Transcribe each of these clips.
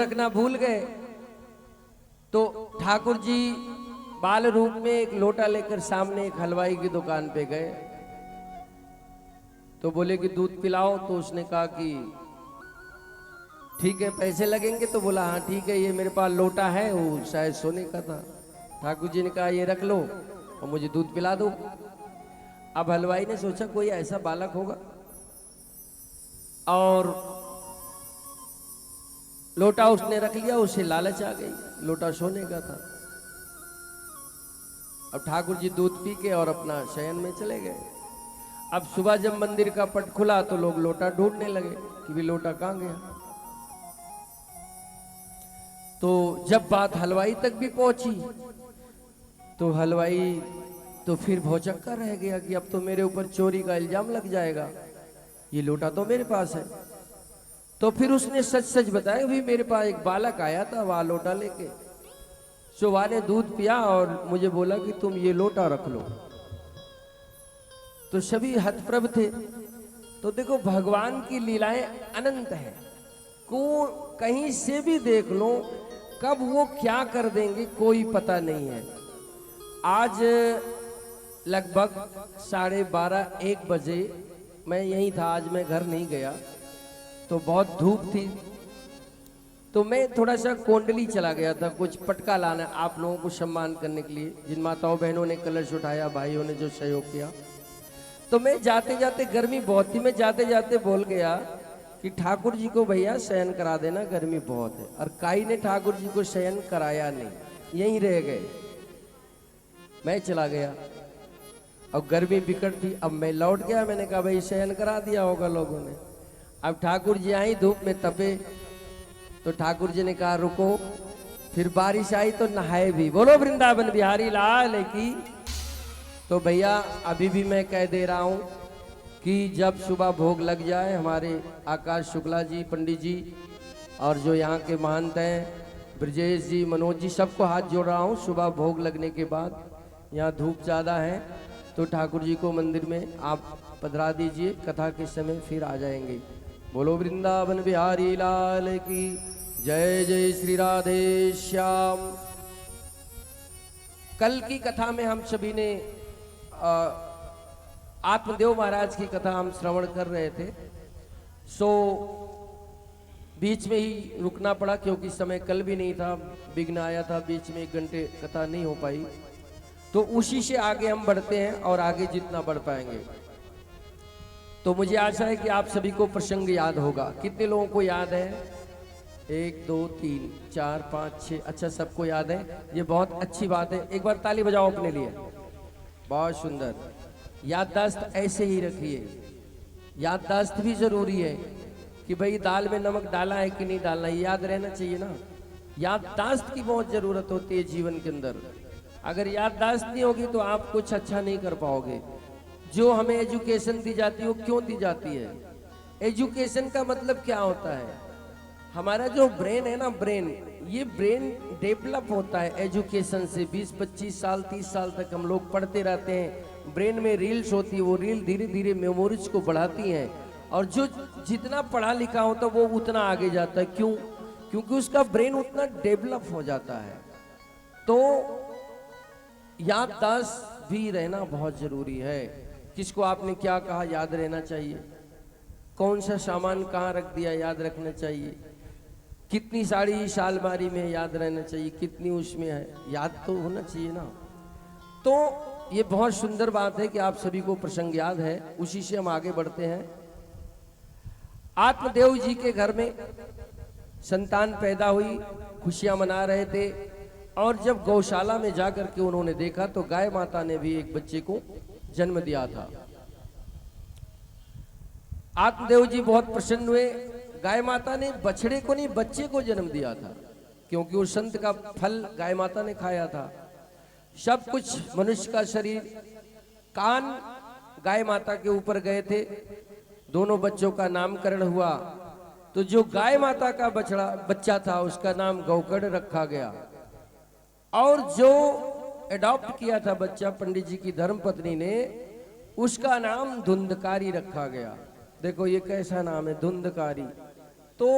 रखना भूल गए तो ठाकुर जी बाल रूप में एक लोटा लेकर सामने एक हलवाई की दुकान पे गए। तो बोले कि दूध पिलाओ, तो उसने कहा कि ठीक है पैसे लगेंगे। तो बोला हाँ ठीक है, ये मेरे पास लोटा है, वो शायद सोने का था। ठाकुर जी ने कहा ये रख लो और मुझे दूध पिला दो। अब हलवाई ने सोचा कोई ऐसा बालक होगा, और लोटा उसने रख लिया। उसे लालच आ गई, लोटा सोने का था। अब ठाकुर जी दूध पी के और अपना शयन में चले गए। अब सुबह जब मंदिर का पट खुला तो लोग लोटा ढूंढने लगे कि भी लोटा कहां गया। तो जब बात हलवाई तक भी पहुंची तो हलवाई तो फिर भौचक्का रह गया कि अब तो मेरे ऊपर चोरी का इल्जाम लग जाएगा, ये लोटा तो मेरे पास है। तो फिर उसने सच सच बताया भी मेरे पास एक बालक आया था वहां लोटा लेके, सुबह ने दूध पिया और मुझे बोला कि तुम ये लोटा रख लो। तो सभी हतप्रभ थे। तो देखो भगवान की लीलाएं अनंत है, को कहीं से भी देख लो, कब वो क्या कर देंगे कोई पता नहीं है। आज लगभग 12:30-1 बजे मैं यहीं था, आज मैं घर नहीं गया, तो बहुत धूप थी। तो मैं थोड़ा सा कोंडली चला गया था, कुछ पटका लाना आप लोगों को सम्मान करने के लिए, जिन माताओं बहनों ने कलश उठाया, भाइयों ने जो सहयोग किया। तो मैं जाते जाते, गर्मी बहुत थी, मैं जाते जाते बोल गया कि ठाकुर जी को भैया शयन करा देना, गर्मी बहुत है। और काई ने ठाकुर जी को शयन कराया नहीं, यहीं रह गए। मैं चला गया और गर्मी बिकट थी। अब मैं लौट गया, मैंने कहा भाई शयन करा दिया होगा लोगों ने। अब ठाकुर जी आई धूप में तपे, तो ठाकुर जी ने कहा रुको। फिर बारिश आई तो नहाए भी। बोलो वृंदावन बिहारी लाल की। तो भैया अभी भी मैं कह दे रहा हूं कि जब सुबह भोग लग जाए, हमारे आकाश शुक्ला जी पंडित जी और जो यहाँ के महंत हैं ब्रजेश जी, मनोज जी, सबको हाथ जोड़ रहा हूँ। सुबह भोग लगने के बाद, यहाँ धूप ज़्यादा है, तो ठाकुर जी को मंदिर में आप पधरा दीजिए, कथा के समय फिर आ जाएंगे। बोलो वृंदावन बिहारी लाल की जय। जय श्री राधे श्याम। कल की कथा में हम सभी ने आत्मदेव महाराज की कथा हम श्रवण कर रहे थे। सो बीच में ही रुकना पड़ा क्योंकि समय कल भी नहीं था, विघ्न आया था, बीच में 1 घंटे कथा नहीं हो पाई। तो उसी से आगे हम बढ़ते हैं और आगे जितना बढ़ पाएंगे। तो मुझे आशा है कि आप सभी को प्रसंग याद होगा। कितने लोगों को याद है? 1 2 3 4 5 6। अच्छा, सबको याद है, ये बहुत अच्छी बात है। एक बार ताली बजाओ अपने लिए, बहुत सुंदर। याददाश्त ऐसे ही रखिए, याददाश्त भी जरूरी है कि भाई दाल में नमक डाला है कि नहीं डालना, ये याद रहना चाहिए ना। याददाश्त की बहुत जरूरत होती है जीवन के अंदर। अगर याददाश्त नहीं होगी तो आप कुछ अच्छा नहीं कर पाओगे। जो हमें एजुकेशन दी जाती है वो क्यों दी जाती है? एजुकेशन का मतलब क्या होता है? हमारा जो ब्रेन है ना, ब्रेन, ये ब्रेन डेवलप होता है एजुकेशन से। 20-25 साल 30 साल तक हम लोग पढ़ते रहते हैं। ब्रेन में रील्स होती है, वो रील धीरे धीरे मेमोरीज को बढ़ाती हैं, और जो जितना पढ़ा लिखा होता है वो उतना आगे जाता है। क्यों? क्योंकि उसका ब्रेन उतना डेवलप हो जाता है। तो याददाश्त भी रहना बहुत जरूरी है। किसको आपने क्या कहा याद रहना चाहिए, कौन सा सामान कहाँ रख दिया याद रखना चाहिए, कितनी साड़ी इस अलमारी में याद रहना चाहिए, कितनी उसमें है, याद तो होना चाहिए ना। तो ये बहुत सुंदर बात है कि आप सभी को प्रसंग याद है, उसी से हम आगे बढ़ते हैं। आत्मदेव जी के घर में संतान पैदा हुई, खुशियां मना रहे थे, और जब गौशाला में जाकर के उन्होंने देखा तो गाय माता ने भी एक बच्चे को जन्म दिया था। आत्मदेव जी बहुत प्रसन्न हुए। गाय माता ने बछड़े को नहीं, बच्चे को जन्म दिया था, क्योंकि उस संत का फल गाय माता ने खाया था। सब कुछ मनुष्य का शरीर, कान गाय माता के ऊपर गए थे। दोनों बच्चों का नामकरण हुआ, तो जो गाय माता का बच्चा था उसका नाम गौकर्ण रखा गया, और जो एडॉप्ट किया था बच्चा पंडित जी की धर्मपत्नी ने, उसका नाम धुंधकारी रखा गया। देखो ये कैसा नाम है, धुंधकारी। तो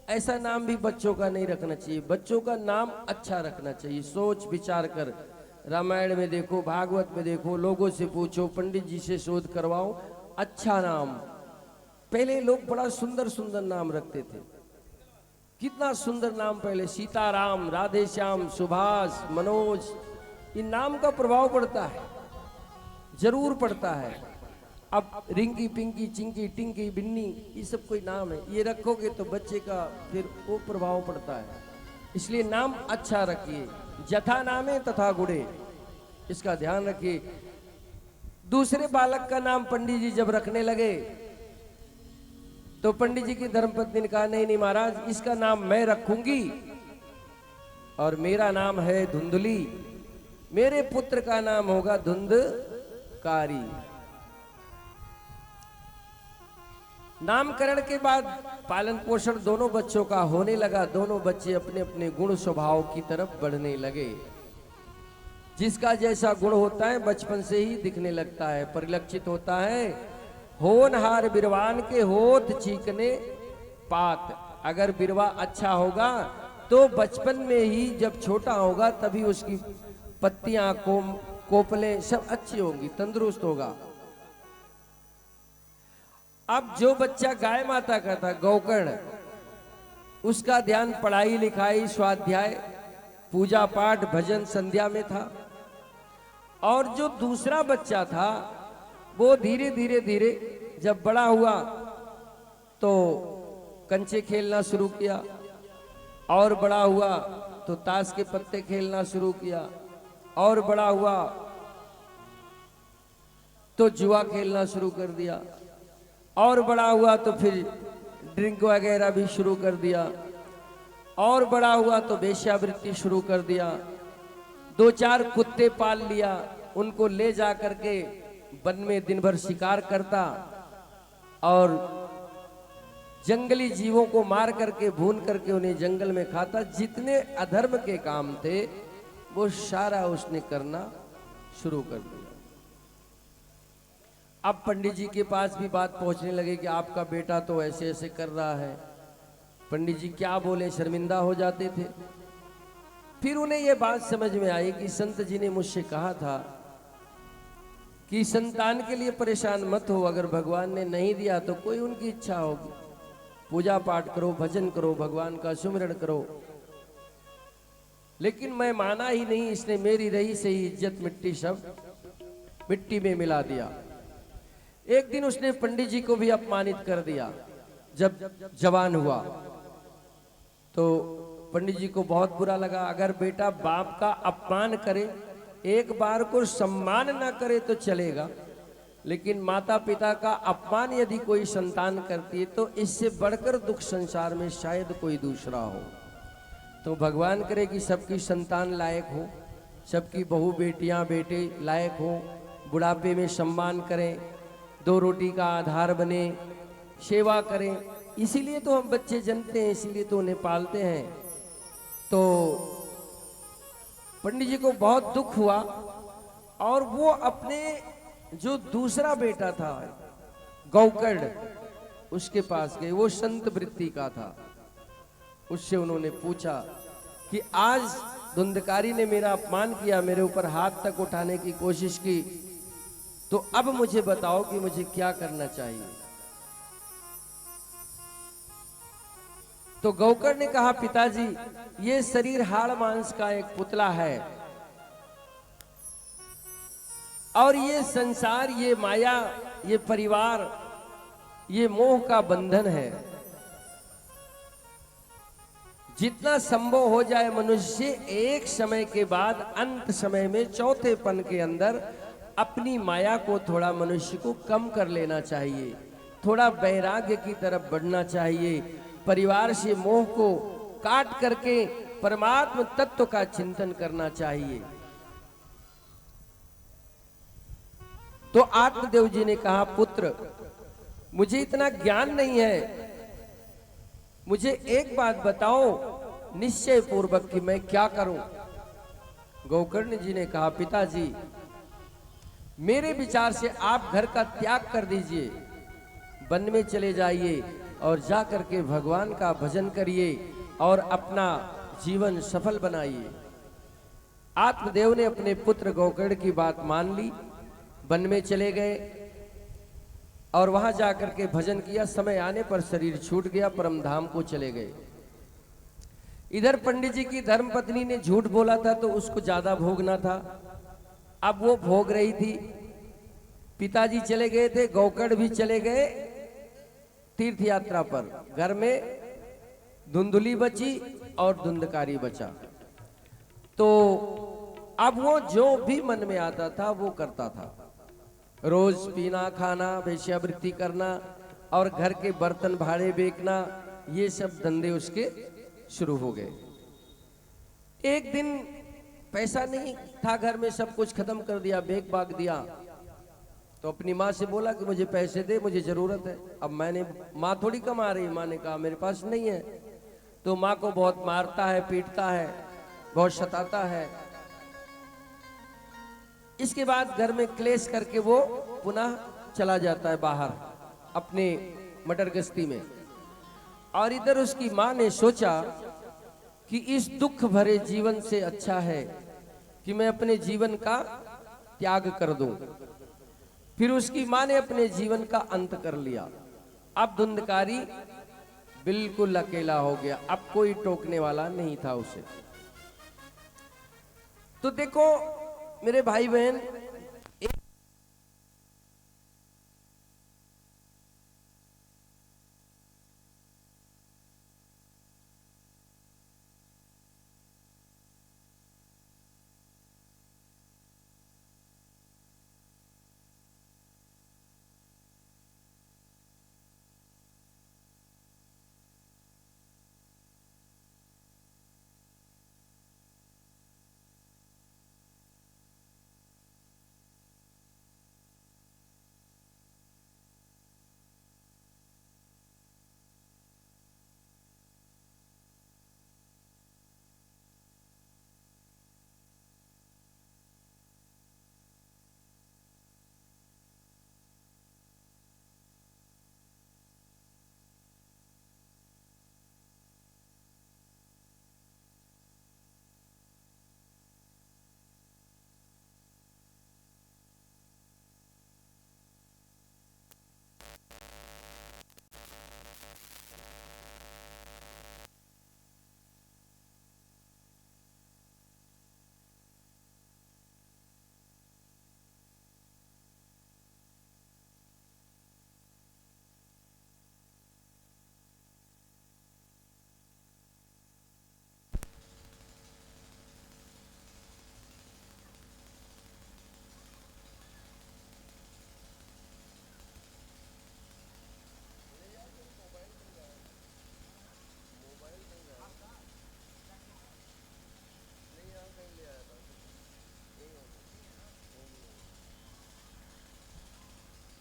ऐसा नाम भी बच्चों का नहीं रखना चाहिए। बच्चों का नाम अच्छा रखना चाहिए, सोच विचार कर। रामायण में देखो, भागवत में देखो, लोगों से पूछो, पंडित जी से शोध करवाओ, अच्छा नाम। पहले लोग बड़ा सुंदर सुंदर नाम रखते थे, कितना सुंदर नाम पहले, सीताराम, राधे श्याम, सुभाष, मनोज। इन नाम का प्रभाव पड़ता है, जरूर पड़ता है। अब रिंकी पिंकी चिंकी टिंकी बिन्नी, ये सब कोई नाम है, ये रखोगे तो बच्चे का फिर वो प्रभाव पड़ता है। इसलिए नाम अच्छा रखिए, जथा नामे तथा गुणे, इसका ध्यान रखिए। दूसरे बालक का नाम पंडित जी जब रखने लगे तो पंडित जी की धर्मपत्नी ने कहा, नहीं नहीं महाराज, इसका नाम मैं रखूंगी और मेरा नाम है धुंधली, मेरे पुत्र का नाम होगा धुंधकारी। नामकरण के बाद पालन पोषण दोनों बच्चों का होने लगा। दोनों बच्चे अपने अपने गुण स्वभाव की तरफ बढ़ने लगे। जिसका जैसा गुण होता है बचपन से ही दिखने लगता है, परिलक्षित होता है। होनहार बिरवान के होत चीकने पात। अगर बिरवा अच्छा होगा तो बचपन में ही, जब छोटा होगा तभी उसकी पत्तियां, कोपलें सब अच्छी होंगी, तंदुरुस्त होगा। अब जो बच्चा गाय माता का था, गौकर्ण, उसका ध्यान पढ़ाई लिखाई, स्वाध्याय, पूजा पाठ, भजन संध्या में था। और जो दूसरा बच्चा था वो धीरे धीरे धीरे जब बड़ा हुआ तो कंचे खेलना शुरू किया, और बड़ा हुआ तो ताश के पत्ते खेलना शुरू किया, और बड़ा हुआ तो जुआ खेलना शुरू कर दिया, और बड़ा हुआ तो फिर ड्रिंक वगैरह भी शुरू कर दिया, और बड़ा हुआ तो वेश्यावृत्ति शुरू कर दिया। 2-4 कुत्ते पाल लिया, उनको ले जा करके वन में दिन भर शिकार करता और जंगली जीवों को मार करके, भून करके उन्हें जंगल में खाता। जितने अधर्म के काम थे वो सारा उसने करना शुरू कर दिया। अब पंडित जी के पास भी बात पहुंचने लगे कि आपका बेटा तो ऐसे ऐसे कर रहा है। पंडित जी क्या बोले, शर्मिंदा हो जाते थे। फिर उन्हें यह बात समझ में आई कि संत जी ने मुझसे कहा था कि संतान के लिए परेशान मत हो, अगर भगवान ने नहीं दिया तो कोई उनकी इच्छा होगी। पूजा पाठ करो, भजन करो, भगवान का सुमिरन करो। लेकिन मैं माना ही नहीं, इसने मेरी रही से ही इज्जत मिट्टी सब मिट्टी में मिला दिया। एक दिन उसने पंडित जी को भी अपमानित कर दिया। जब जवान हुआ तो पंडित जी को बहुत बुरा लगा। अगर बेटा बाप का अपमान करे, एक बार को सम्मान ना करे तो चलेगा, लेकिन माता पिता का अपमान यदि कोई संतान करती है तो इससे बढ़कर दुख संसार में शायद कोई दूसरा हो। तो भगवान करे कि सबकी संतान लायक हो, सबकी बहू बेटियां बेटे लायक हो, बुढ़ापे में सम्मान करें, 2 रोटी का आधार बने, सेवा करें। इसीलिए तो हम बच्चे जन्मते हैं, इसीलिए तो उन्हें पालते हैं। तो पंडित जी को बहुत दुख हुआ और वो अपने जो दूसरा बेटा था गौकर्ण, उसके पास गए। वो संत वृत्ति का था। उससे उन्होंने पूछा कि आज धुंधकारी ने मेरा अपमान किया, मेरे ऊपर हाथ तक उठाने की कोशिश की, तो अब मुझे बताओ कि मुझे क्या करना चाहिए। तो गौकर्ण ने कहा, पिताजी ये शरीर हाड़ मांस का एक पुतला है और ये संसार, ये माया, ये परिवार, ये मोह का बंधन है। जितना संभव हो जाए मनुष्य एक समय के बाद, अंत समय में, चौथेपन के अंदर अपनी माया को थोड़ा मनुष्य को कम कर लेना चाहिए, थोड़ा वैराग्य की तरफ बढ़ना चाहिए, परिवार से मोह को काट करके परमात्म तत्व का चिंतन करना चाहिए। तो आत्मदेव जी ने कहा, पुत्र मुझे इतना ज्ञान नहीं है, मुझे एक बात बताओ निश्चय पूर्वक कि मैं क्या करूं। गौकर्ण जी ने कहा, पिताजी मेरे विचार से आप घर का त्याग कर दीजिए, वन में चले जाइए और जा करके भगवान का भजन करिए और अपना जीवन सफल बनाइए। आत्मदेव ने अपने पुत्र गौकर्ण की बात मान ली, वन में चले गए और वहां जाकर के भजन किया। समय आने पर शरीर छूट गया, परम धाम को चले गए। इधर पंडित जी की धर्मपत्नी ने झूठ बोला था तो उसको ज्यादा भोगना था, अब वो भोग रही थी। पिताजी चले गए थे, गौकर्ण भी चले गए तीर्थ यात्रा पर। घर में धुंधुली बची और धुंधकारी बचा। तो अब वो जो भी मन में आता था वो करता था। रोज पीना, खाना, वेश्यावृत्ति करना और घर के बर्तन भाड़े बेचना, ये सब धंधे उसके शुरू हो गए। एक दिन पैसा नहीं था घर में, सब कुछ खत्म कर दिया, बेच बाग दिया। तो अपनी माँ से बोला कि मुझे पैसे दे, मुझे जरूरत है। अब मैंने, माँ थोड़ी कमा रही, माँ ने कहा मेरे पास नहीं है। तो माँ को बहुत मारता है, पीटता है, बहुत सताता है। इसके बाद घर में क्लेश करके वो पुनः चला जाता है बाहर अपने मटर गश्ती में। और इधर उसकी माँ ने सोचा कि इस दुख भरे जीवन से अच्छा है कि मैं अपने जीवन का त्याग कर दूं। फिर उसकी माँ ने अपने जीवन का अंत कर लिया। अब धुंधकारी बिल्कुल अकेला हो गया, अब कोई टोकने वाला नहीं था उसे। तो देखो मेरे भाई बहन,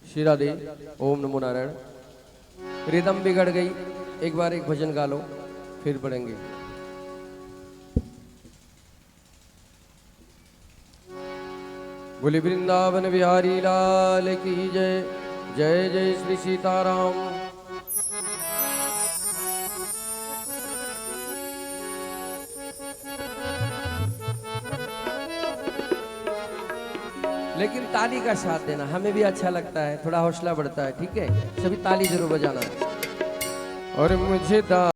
श्री राधे। ओम नमो नारायण। रिदम बिगड़ गई, एक बार एक भजन गा लो फिर पढ़ेंगे। बोले वृंदावन बिहारी लाल की जय। जय जय श्री सीताराम। लेकिन ताली का साथ देना, हमें भी अच्छा लगता है, थोड़ा हौसला बढ़ता है। ठीक है, सभी ताली जरूर बजाना। और मुझे